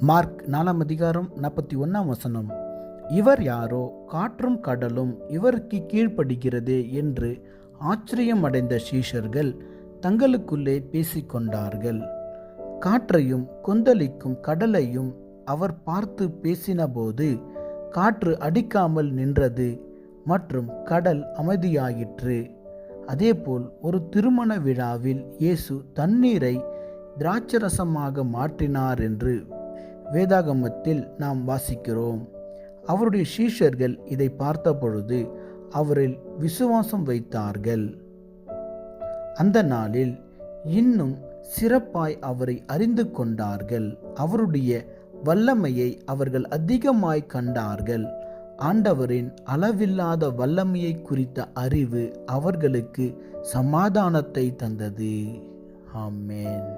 Mark 4:41 இவர் யாரோ, காற்றும் கடலும் இவருக்கு கீழ்ப்படுகிறதே என்று ஆச்சரியமடைந்த சீஷர்கள் தங்களுக்குள்ளே பேசிக்கொண்டார்கள். காற்றையும் கொந்தளிக்கும் கடலையும் அவர் பார்த்து பேசினபோது காற்று அடிக்காமல் நின்றது மற்றும் கடல் அமைதியாயிற்று. அதேபோல் ஒரு திருமண விழாவில் இயேசு தண்ணீரை திராட்சரசமாக மாற்றினார் என்று வேதாகமத்தில் நாம் வாசிக்கிறோம். அவருடைய சீஷர்கள் இதை பார்த்தபொழுது அவரில் விசுவாசம் வைத்தார்கள். அந்த நாளில் இன்னும் சிறப்பாய் அவரை அறிந்து கொண்டார்கள். அவருடைய வல்லமையை அவர்கள் அதிகமாய் கண்டார்கள். ஆண்டவரின் அளவில்லாத வல்லமையை குறித்த அறிவு அவர்களுக்கு சமாதானத்தை தந்தது. ஆமென்.